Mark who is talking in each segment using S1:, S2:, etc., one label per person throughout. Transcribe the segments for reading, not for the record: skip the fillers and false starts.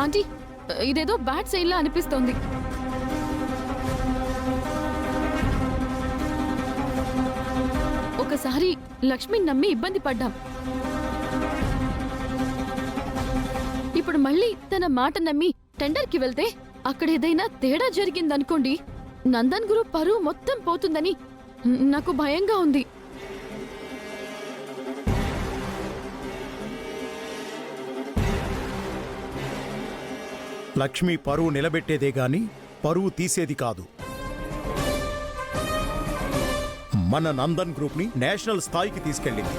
S1: Aunty, ఇదేదో bad sign లా అనిపిస్తోంది. ఒకసారి లక్ష్మిని నమ్మి ఇబ్బంది పడ్డాం. ఇప్పుడు మళ్ళీ తన మాట నమ్మి టెండర్కి వెళ్తే అక్కడ ఏదైనా తేడా జరిగిందనుకోండి, నందన్ గురు పరువు మొత్తం పోతుందని నాకు భయంగా ఉంది.
S2: లక్ష్మి పరువు నిలబెట్టేదే గాని పరువు తీసేది కాదు. మన నందన్ గ్రూప్ ని నేషనల్ స్థాయికి తీసుకెళ్ళింది.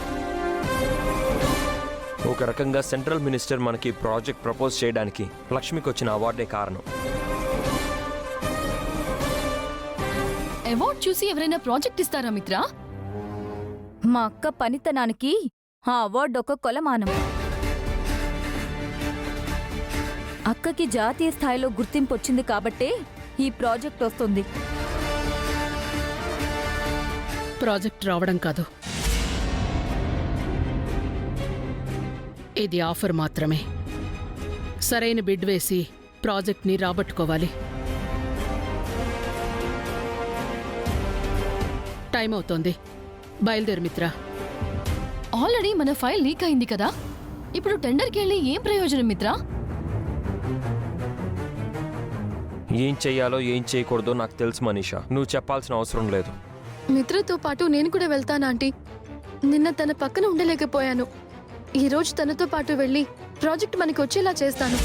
S3: ఒక రకంగా సెంట్రల్ మినిస్టర్ మనకి ప్రాజెక్ట్ ప్రపోజ్ చేయడానికి లక్ష్మికి వచ్చిన అవార్డే కారణం.
S1: అవార్డ్ చూసి ఎవరైనా ప్రాజెక్ట్ ఇస్తారా మిత్ర?
S4: మా అక్క పనితనానికి ఆ అవార్డు ఒక కొలమానం. అక్కకి జాతీయ స్థాయిలో గుర్తింపు వచ్చింది కాబట్టే ఈ ప్రాజెక్ట్ వస్తుంది.
S5: ప్రాజెక్ట్ రావడం కాదు, ఇది ఆఫర్ మాత్రమే. సరైన బిడ్ వేసి ప్రాజెక్ట్ని రాబట్టుకోవాలి. టైం అవుతోంది, బయలుదేరు మిత్ర.
S1: ఆల్రెడీ మన ఫైల్ లీక్ అయింది కదా, ఇప్పుడు టెండర్కి వెళ్ళి ఏం ప్రయోజనం మిత్ర?
S3: ఏం చెయ్యాలో ఏం చేయకూడదో నాకు తెలుసు మనీషా, నువ్వు చెప్పాల్సిన అవసరం లేదు.
S1: మిత్రతో పాటు నేను కూడా వెళ్తాను ఆంటీ. నిన్న తన పక్కన ఉండలేకపోయాను. ఈ రోజు తనతో పాటు వెళ్ళి ప్రాజెక్ట్ మనకి వచ్చేలా చేస్తాను.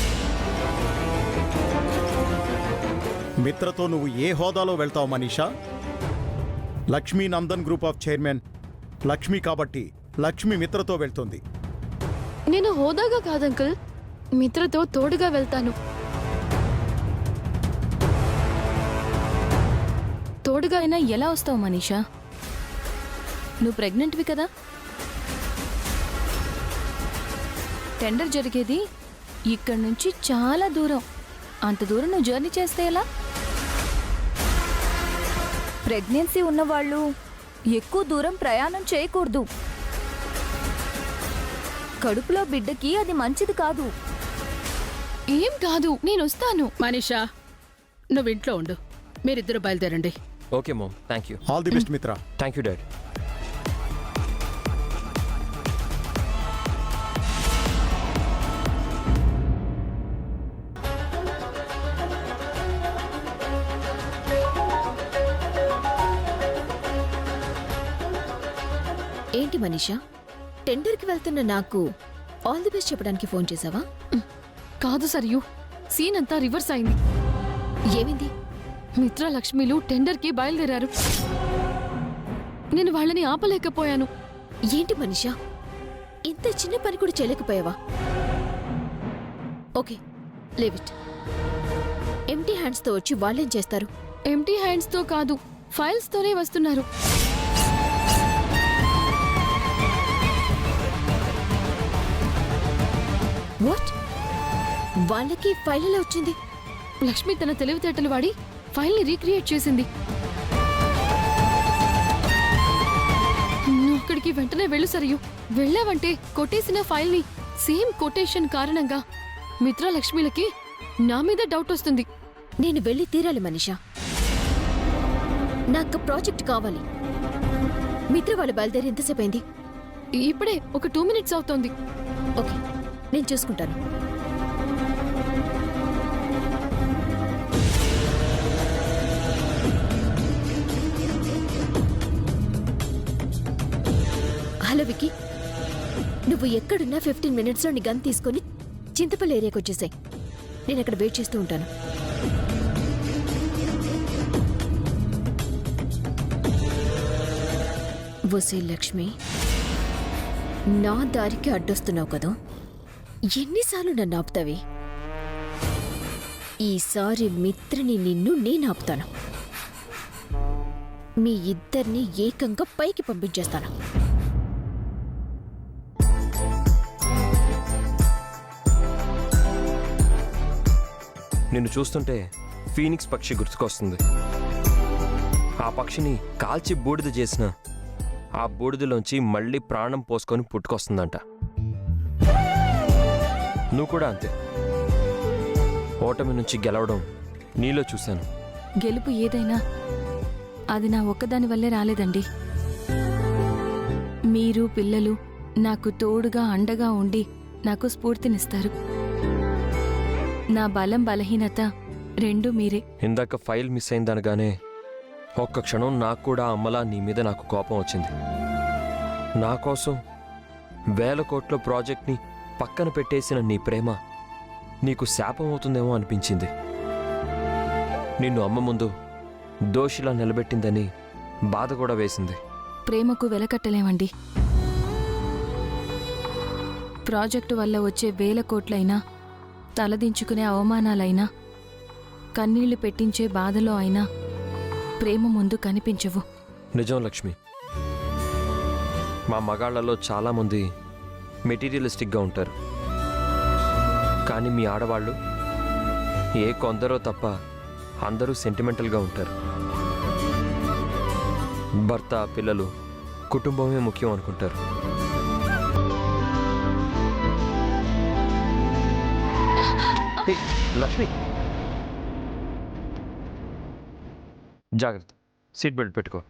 S2: మిత్రతో నువ్వు ఏ హోదాలో వెళ్తావు Manisha? Lakshmi Nandan group of chairman Lakshmi కాబట్టి లక్ష్మి మిత్రతో వెళ్తుంది.
S1: నేను హోదాగా కాదంకుల్, మిత్రతో తోడుగా వెళ్తాను. తోడుగా అయినా ఎలా వస్తావు మనీషా? నువ్వు ప్రెగ్నెంట్వి కదా. టెండర్ జరిగేది ఇక్కడి నుంచి చాలా దూరం. అంత దూరం నువ్వు జర్నీ చేస్తే ఎలా?
S4: ప్రెగ్నెన్సీ ఉన్నవాళ్ళు ఎక్కువ దూరం ప్రయాణం చేయకూడదు. కడుపులో బిడ్డకి అది మంచిది కాదు.
S1: ఏం కాదు, నేను వస్తాను.
S5: మనీషా, నువ్వు ఇంట్లో ఉండు, మీరిద్దరు బయలుదేరండి.
S3: Okay mom, thank you.
S2: All the best Mitra.
S3: Thank you dad.
S6: ఏంటి మనీషా, టెండర్కి వెళ్తున్న నాకు ఆల్ ది బెస్ట్ చెప్పడానికి ఫోన్ చేసావా?
S1: కాదు సరియు, సీన్ అంతా రివర్స్ అయింది.
S6: ఏమింది?
S1: మిత్ర లక్ష్మిలు టెండర్కి బయలుదేరారు. నేను వాళ్ళని ఆపలేకపోయాను.
S6: ఏంటి మనీషా, ఇంత చిన్న పని కూడా చేయలేకపోయావా? Okay, leave it. ఎంటీ హ్యాండ్స్తో వచ్చి వాళ్ళేం చేస్తారు?
S1: ఎంటీ హ్యాండ్స్తో కాదు, ఫైల్స్తోనే వస్తున్నారు.
S6: వాట్? వాళ్ళకి ఫైల్ ఎలా వచ్చింది?
S1: లక్ష్మి తన తెలివితేటలు వాడి ఫైల్ని రీక్రియేట్ చేసింది. నువ్వు అక్కడికి వెంటనే వెళ్ళు సరియు. వెళ్ళావంటే కొట్టేసిన ఫైల్ని సేమ్ కొటేషన్ కారణంగా మిత్ర లక్ష్మిలకి నా మీద డౌట్ వస్తుంది.
S6: నేను వెళ్ళి తీరాలి మనీషా. నాకు ప్రాజెక్ట్ కావాలి. మిత్ర వాళ్ళు బయలుదేరి ఎంతసేపు అయింది?
S1: ఇప్పుడే ఒక 2 minutes అవుతోంది.
S6: ఓకే, నేను చూసుకుంటాను. హలో విక్కీ, నువ్వు ఎక్కడున్నా 15 minutesలో నీ గన్ తీసుకొని చింతపల్లి ఏరియాకి వచ్చేసాయి. నేను అక్కడ వెయిట్ చేస్తూ ఉంటాను. వసే లక్ష్మి, నా దారికి అడ్డొస్తున్నావు కదా, ఎన్నిసార్లు నన్ను ఆపుతావి? ఈసారి మిత్రని నిన్ను నేను ఆపుతాను. మీ ఇద్దరిని ఏకంగా పైకి పంపించేస్తాను.
S3: నిన్ను చూస్తుంటే ఫీనిక్స్ పక్షి గుర్తుకొస్తుంది. ఆ పక్షిని కాల్చి బూడిద చేసిన ఆ బూడిదలోంచి మళ్ళీ ప్రాణం పోసుకొని పుట్టుకొస్తుందంట. నువ్వు కూడా అంతే. ఓటమి నుంచి గెలవడం నీలో చూశాను.
S4: గెలుపు ఏదైనా అది నా ఒక్కదాని వల్లే రాలేదండి. మీరు పిల్లలు నాకు తోడుగా అండగా ఉండి నాకు స్ఫూర్తినిస్తారు. నా బలం బలహీనత రెండూ మీరే.
S3: ఇందాక ఫైల్ మిస్ అయిందనగానే ఒక్క క్షణం నాకు కూడా అమ్మలా నీ మీద నాకు కోపం వచ్చింది. నా కోసం 1000 కోట్ల ప్రాజెక్ట్ని పక్కన పెట్టేసిన నీ ప్రేమ నీకు శాపం అవుతుందేమో అనిపించింది. నిన్ను అమ్మ ముందు దోషిలా నిలబెట్టిందని బాధ కూడా వేసింది.
S4: ప్రేమకు వెలకట్టలేమండి. ప్రాజెక్టు వల్ల వచ్చే 1000 కోట్లైనా, తలదించుకునే అవమానాలైనా, కన్నీళ్లు పెట్టించే బాధలో అయినా ప్రేమ ముందు కనిపించవు.
S3: నిజం లక్ష్మి, మా మగాళ్లలో చాలామంది మెటీరియలిస్టిక్గా ఉంటారు. కానీ మీ ఆడవాళ్ళు ఏ కొందరో తప్ప అందరూ సెంటిమెంటల్గా ఉంటారు. భర్త, పిల్లలు, కుటుంబమే ముఖ్యం అనుకుంటారు. ఏయ్, లక్ష్మి జాగ్రత్త, సీట్ బెల్ట్ పెట్టుకో.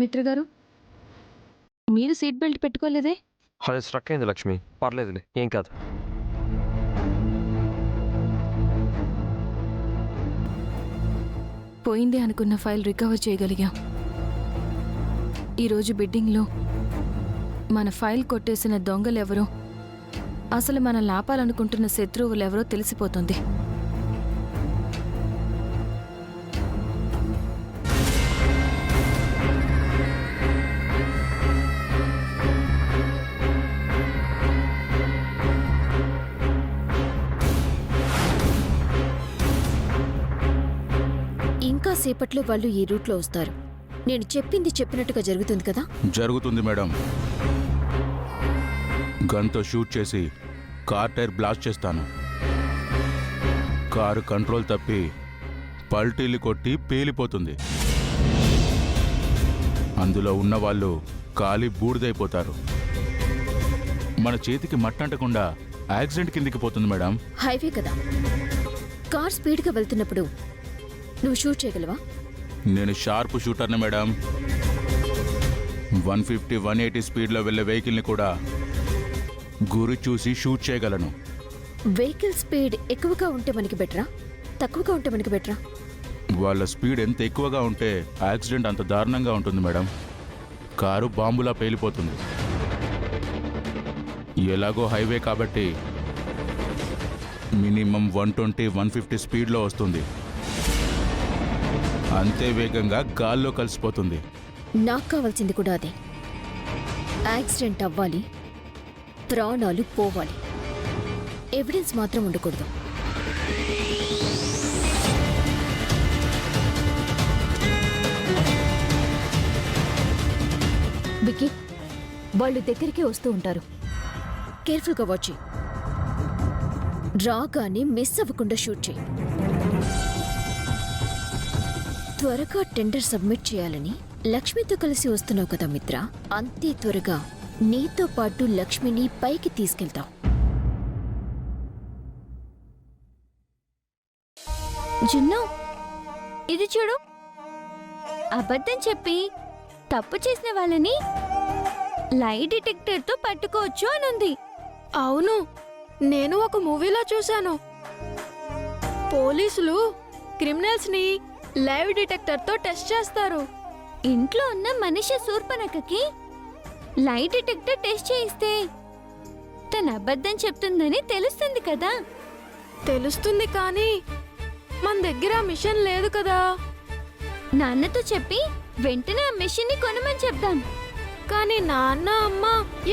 S1: మిత్ర గారు, మీరు సీట్ బెల్ట్ పెట్టుకోలేదే?
S3: అది స్ట్రక్ అయింది లక్ష్మి, పర్లేదులే, ఏం కాదు.
S4: పోయింది అనుకున్న ఫైల్ రికవర్ చేయగలిగాం. ఈరోజు బిడ్డింగ్లో మన ఫైల్ కొట్టేసిన దొంగలెవరో, అసలు మన లాపాలనుకుంటున్న శత్రువులెవరో తెలిసిపోతుంది.
S6: ఇంకా సేపట్లో వాళ్ళు ఈ రూట్లో వస్తారు. నేను చెప్పింది చెప్పినట్టుగా జరుగుతుంది కదా?
S7: జరుగుతుంది మేడం. గన్తో షూట్ చేసి కార్ టైర్ బ్లాస్ట్ చేస్తాను. కారు కంట్రోల్ తప్పి పల్టీలు కొట్టి పేలిపోతుంది. అందులో ఉన్నవాళ్ళు కాలి బూడిదైపోతారు. మన చేతికి మట్టంటకుండా యాక్సిడెంట్ కిందికి పోతుంది మేడం.
S6: హైవే కదా, కార్ స్పీడ్గా వెళ్తున్నప్పుడు నువ్వు షూట్ చేయగలవా?
S7: నేను షార్ప్ షూటర్ని మేడం. 150-180 స్పీడ్లో వెళ్ళే వెహికల్ని కూడా గురి చూసి షూట్ చేయగలను.
S6: వెహికల్ స్పీడ్ ఎక్కువగా ఉంటే మనకి బెటరా, తక్కువగా ఉంటే మనకి బెటరా?
S7: వాళ్ళ స్పీడ్ ఎంత ఎక్కువగా ఉంటే యాక్సిడెంట్ అంత దారుణంగా ఉంటుంది మేడం. కారు బాంబులా పేలిపోతుంది. ఎలాగో హైవే కాబట్టి మినిమం 120-150 స్పీడ్లో వస్తుంది. అంతే వేగంగా గాల్లో కలిసిపోతుంది.
S6: నాకు కావాల్సింది కూడా అదే. యాక్సిడెంట్ అవ్వాలి, ప్రాణాలు పోవాలి, ఎవిడెన్స్ మాత్రం ఉండకూడదు. బిక్కీ, వాళ్ళు దగ్గరికి వస్తూ ఉంటారు. కేర్ఫుల్గా వాచ్ చేయి. రాగానే మిస్ అవ్వకుండా షూట్ చేయి. త్వరగా టెండర్ సబ్మిట్ చేయాలని లక్ష్మితో కలిసి వస్తున్నావు కదా మిత్ర, అంతే త్వరగా నీతో పాటు లక్ష్మిని పైకి తీసుకెళ్తావు.
S8: జున్ను, ఇది చూడు. అబద్ధం చెప్పి తప్పు చేసిన వాళ్ళని లై డిటెక్టర్తో పట్టుకోవచ్చు అనుంది.
S1: అవును, నేను ఒక మూవీలో చూశాను. పోలీసులు క్రిమినల్స్ ని లైవ్ డిటెక్టర్తో టెస్ట్ చేస్తారు.
S8: ఇంట్లో ఉన్న మనిషి శూర్పణఖకి లై డిటెక్టర్ టెస్ట్ చేయిస్తే తన అబద్ధం చెప్తుందని తెలుస్తుంది కదా.
S1: తెలుస్తుంది, కానీ మన దగ్గర మిషన్ లేదు కదా.
S8: నాన్నతో చెప్పి వెంటనే ఆ మెషిన్ ని కొనమని చెప్దాం.
S1: కానీ నాన్న, అమ్మ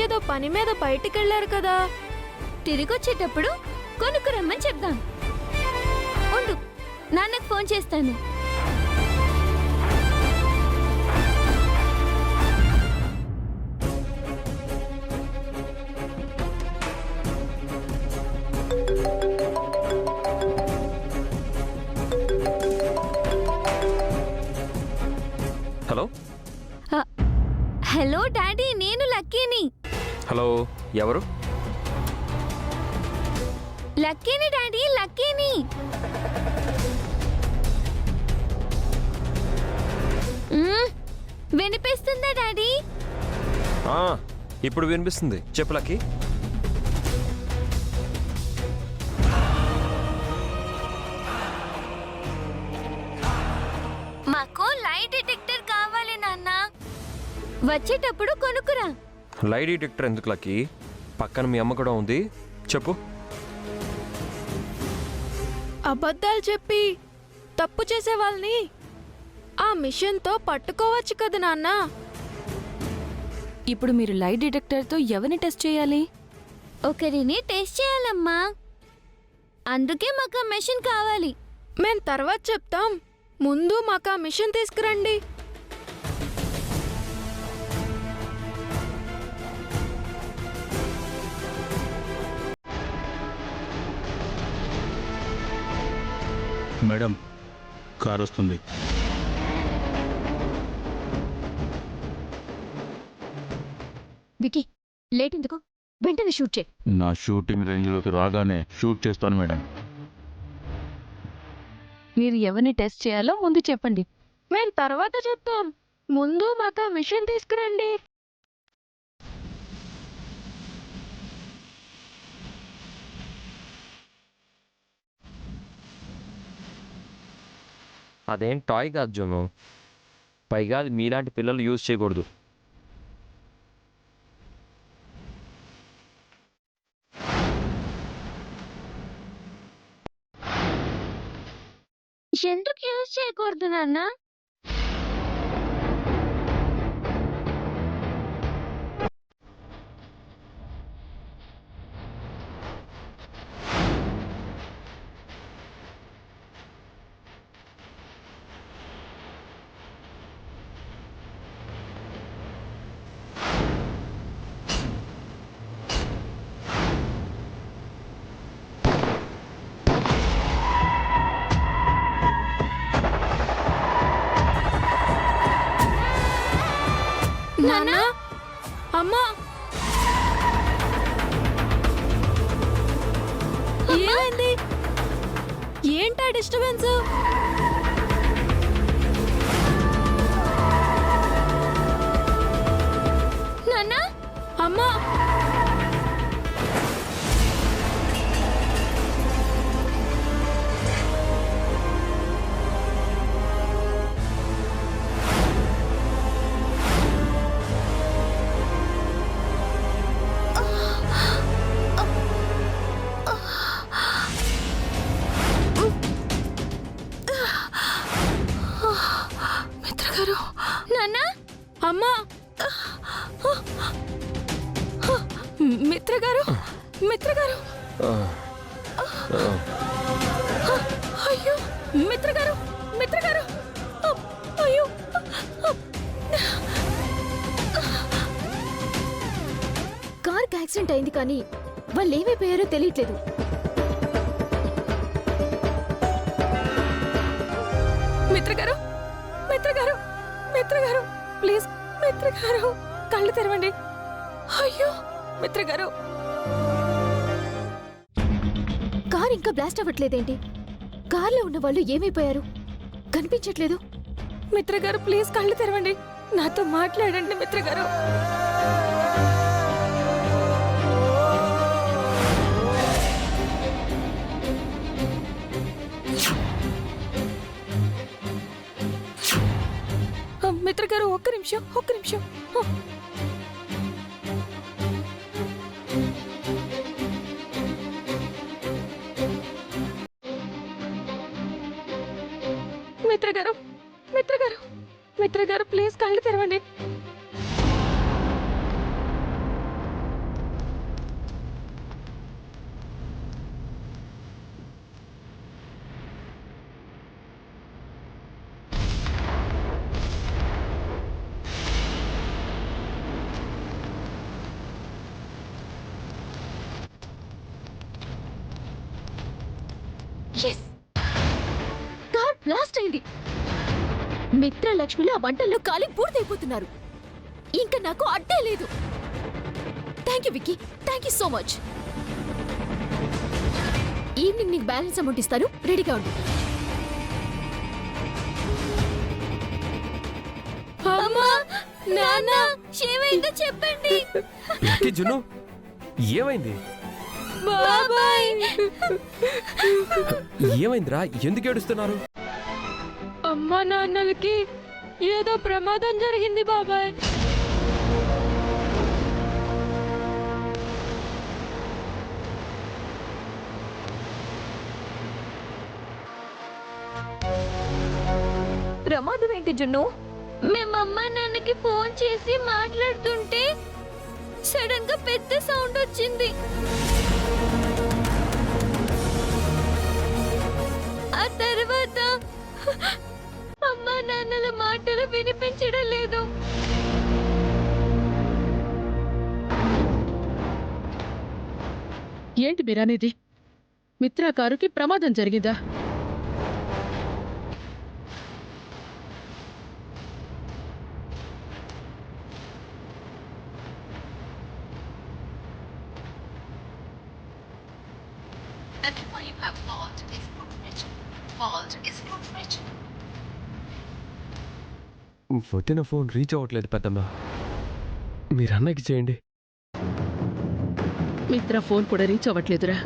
S1: ఏదో పని మీద బయటికెళ్లారు కదా.
S8: తిరిగొచ్చేటప్పుడు కొనుక్కురమ్మని చెప్దాం. ఉండు, నాన్నకు ఫోన్ చేస్తాను. హలో డాడీ, నేను లక్కీని.
S3: హలో, ఎవరు?
S8: లక్కీని డాడీ, లక్కీని. వినిపిస్తుందా డాడీ?
S3: ఆ, ఇప్పుడు వినిపిస్తుంది. చెప్పు లక్కీ.
S8: మాకు లైట్ డిటెక్టర్ కావాలి నాన్న. వచ్చేటప్పుడు కొనుక్కురా.
S3: లై డిటెక్టర్ ఎందుకు లక్కీ? పక్కన మీ అమ్మ కూడా ఉంది. చెప్పు.
S9: అబద్ధాలు చెప్పి తప్పు చేసే వాళ్ళని ఆ మిషన్తో పట్టుకోవచ్చు కదా నాన్న.
S4: ఇప్పుడు మీరు లై డిటెక్టర్తో ఎవరిని టెస్ట్ చేయాలి?
S8: ఒకరిని టెస్ట్ చేయాలమ్మా. అందుకే మాకు ఆ మెషిన్ కావాలి.
S9: మేం తర్వాత చెప్తాం, ముందు మాకు ఆ మిషన్ తీసుకురండి.
S7: మేడం, కార్ వస్తుంది.
S6: వికీ, లేట్ ఎందుకు? వెంటనే షూట్ చేయి.
S7: నా షూటింగ్ రేంజ్లోకి రాగానే షూట్ చేస్తాను మేడం.
S4: మీరు ఎవరిని టెస్ట్ చేయాలో ముందు చెప్పండి.
S9: మేం తర్వాత చెప్తాం, ముందు మాకు ఆ మిషన్ తీసుకురండి.
S3: అదేం టాయ్ కాదు జోను. పైగా అది మీలాంటి పిల్లలు యూజ్ చేయకూడదు.
S8: ఎందుకు యూజ్ చేయకూడదు నాన్న?
S9: నాన్న, అమ్మా, ఏమైంది? ఏంటా డిస్టర్బెన్స్?
S8: నాన్న,
S9: అమ్మా, మిత్ర గారు,
S8: నాన్న,
S9: అమ్మా, మిత్ర గారు, మిత్ర గారు, అయ్యో, మిత్ర గారు, మిత్ర గారు, అయ్యో,
S6: కార్కి యాక్సిడెంట్ అయింది కానీ వాళ్ళు ఏమైపోయారో తెలియట్లేదు.
S9: మిత్ర గారు, మిత్ర గారు, మిత్ర గారు, ప్లీజ్ మిత్ర గారు, కళ్ళు తెరవండి. అయ్యో, మిత్ర గారు.
S6: కార్ ఇంకా బ్లాస్ట్ అవ్వట్లేదేంటి? కార్లో ఉన్న వాళ్ళు ఏమైపోయారు? కనిపించట్లేదు.
S9: మిత్ర గారు, ప్లీజ్ కళ్ళు తెరవండి. నాతో మాట్లాడండి మిత్ర గారు. మిత్ర గారు, ఒక్క నిమిషం, ఒక్క నిమిషం. మిత్ర గారు, మిత్ర గారు, మిత్ర గారు, ప్లీజ్ కళ్ళు తెరవండి.
S6: కార్ బ్లాస్ట్ అయింది. మిత్ర లక్ష్మిలో ఆ మంటల్లో కాలి పూర్తయిపోతున్నారు. ఈ
S1: ఇంకా నాకు అడ్డే లేదు. Thank you Vicky, thank you so much. Evening నీకు బ్యాలెన్స్ అమౌంట్ ఇస్తాను, రెడీగా ఉండు.
S8: అమ్మా నాన్న ఏమైందో చెప్పండి.
S3: లక్కీ జున్ను, ఏమైంది?
S8: బాబాయ్
S3: ఏమైందిరా, ఎందుకు ఏడుస్తున్నారు?
S9: అమ్మా నాన్నలకి ఏదో ప్రమాదం జరిగింది బాబాయ్. ప్రమాదం ఏంటి జున్ను?
S8: మేము అమ్మా నాన్నకి ఫోన్ చేసి మాట్లాడుతుంటే సడన్ గా పెద్ద సౌండ్ వచ్చింది. ఆ తర్వాత అమ్మా నాన్నల మాటలు వినిపించడం లేదు.
S5: ఏంటి మీరనేది? మిత్రా కారుకి ప్రమాదం జరిగిందా?
S3: కొట్టిన ఫోన్ రీచ్ అవ్వట్లేదు పెద్దమ్మ, మీరు అన్నకి చేయండి.
S5: మిత్రా ఫోన్ కూడా రీచ్ అవ్వట్లేదురా.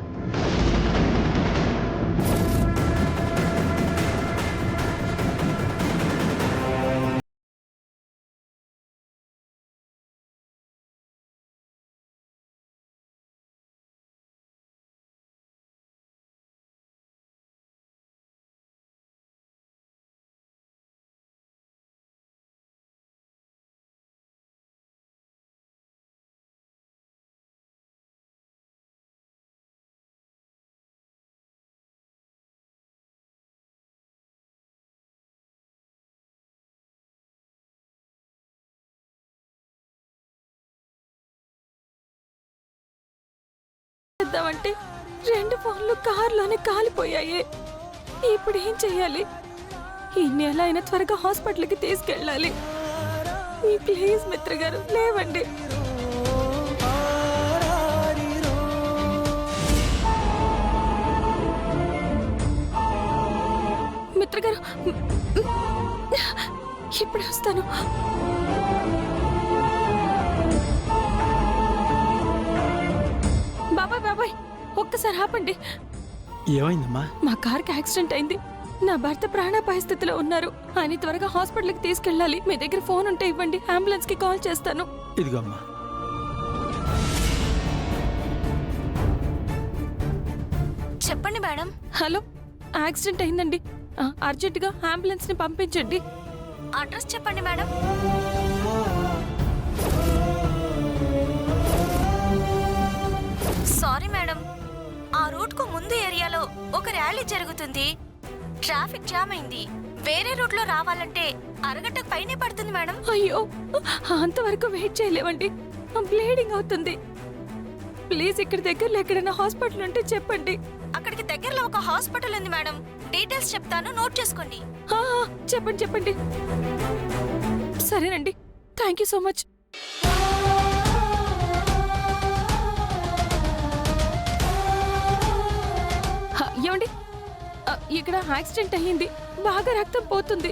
S9: చేద్దామంటే 2 ఫోన్లు కార్లోనే కాలిపోయాయి. ఇప్పుడు ఏం చెయ్యాలి? ఇన్ని ఎలా అయినా త్వరగా హాస్పిటల్కి తీసుకెళ్ళాలి. ప్లీజ్ మిత్ర గారు లేవండి. మిత్ర గారు ఇప్పుడే వస్తాను. బాబాయ్ బాబాయ్ ఒక్కసారి ఆపండి.
S10: ఏమైందమ్మా?
S9: మా కార్కి యాక్సిడెంట్ అయింది. నా భర్త ప్రాణాపాయ స్థితిలో ఉన్నారు. ఆయన త్వరగా హాస్పిటల్కి తీసుకెళ్ళాలి. మీ దగ్గర ఫోన్ ఉంటే ఇవ్వండి, అంబులెన్స్ కి కాల్ చేస్తాను.
S10: ఇదిగో అమ్మా.
S4: చెప్పండి మేడం.
S9: హలో, యాక్సిడెంట్ అయిందండి. అర్జెంటుగా అంబులెన్స్ ని పంపించండి.
S4: అడ్రస్ చెప్పండి మేడం. సారీ మేడం, ఆ రూట్ కు ముందు ఏరియాలో ఒక ర్యాలీ జరుగుతుంది. ట్రాఫిక్ జామ్ అయింది. వేరే రూట్ లో రావాలంటే అరగంటకు పైనే పడుతుంది మేడం.
S9: అయ్యో, అంతవరకు వెయిట్ చేయలేవండి. బ్లీడింగ్ అవుతుంది. ప్లీజ్ ఇక్కడ దగ్గరలో ఎక్కడైనా హాస్పిటల్ ఉంటే చెప్పండి.
S4: అక్కడికి దగ్గరలో ఒక హాస్పిటల్ ఉంది మేడం. డీటెయిల్స్ చెప్తాను, నోట్ చేసుకోండి.
S9: చెప్పండి చెప్పండి. సరేనండి, థ్యాంక్ యూ సో మచ్. ఏమండి, ఇక్కడ యాక్సిడెంట్ అయ్యింది. బాగా రక్తం పోతుంది.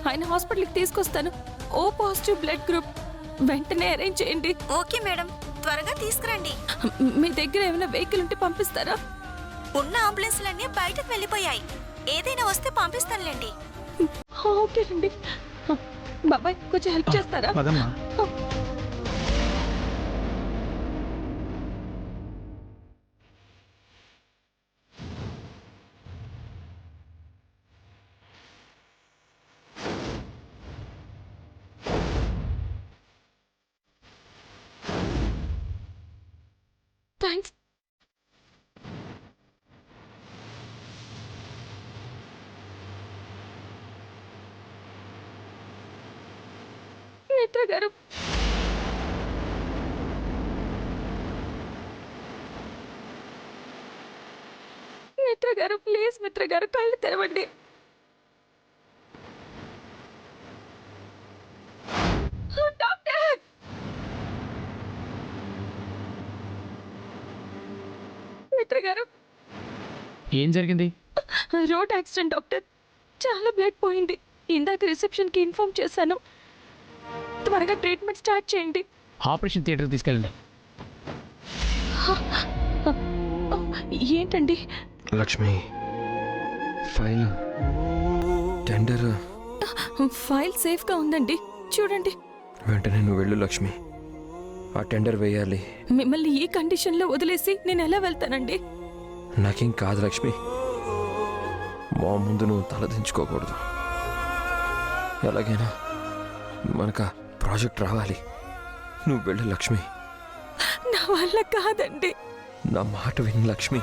S9: ఆయన హాస్పిటల్కి తీసుకొస్తాను. ఓ పాజిటివ్ బ్లడ్ గ్రూప్ వెంటనే అరేంజ్ చేయండి.
S4: ఓకే మేడం, త్వరగా తీసుకురండి.
S9: మీ దగ్గర ఏమైనా వెహికల్ ఉంటే పంపిస్తారా?
S4: ఉన్న అంబులెన్స్లన్నీ బయటకు వెళ్ళిపోయాయి. ఏదైనా వస్తే పంపిస్తానులేండి.
S9: ఓకేనండి. బాబాయ్ కొంచెం హెల్ప్ చేస్తారా?
S10: పదమ్మా.
S9: థ్యాంక్స్. మిత్ర గారు, మిత్ర గారు ప్లీజ్, మిత్ర గారు కళ్ళు తెరవండి. డాక్టర్ మిత్ర గారు,
S11: ఏం జరిగింది?
S9: Road accident doctor. చాలా బ్లడ్ పోయింది. ఇందాక రిసెప్షన్కి ఇన్ఫార్మ్ చేశాను. త్వరగా ట్రీట్మెంట్ స్టార్ట్ చేయండి.
S11: ఆపరేషన్ థియేటర్కి తీసుకెళ్ళండి.
S9: ఏంటండి?
S3: Lakshmi, file, tender.
S9: ఫైల్ సేఫ్గా ఉందండి, చూడండి.
S3: వెంటనే నువ్వు వెళ్ళు లక్ష్మి, ఆ టెండర్ వేయాలి.
S9: మిమ్మల్ని ఈ కండిషన్లో వదిలేసి నేను ఎలా వెళ్తానండి?
S3: నాకేం కాదు లక్ష్మి, మా ముందు నువ్వు తలదించుకోకూడదు. ఎలాగైనా మనకు ప్రాజెక్ట్ రావాలి. నువ్వు వెళ్ళు లక్ష్మి.
S9: నా వల్ల కాదండి.
S3: నా మాట విను లక్ష్మి.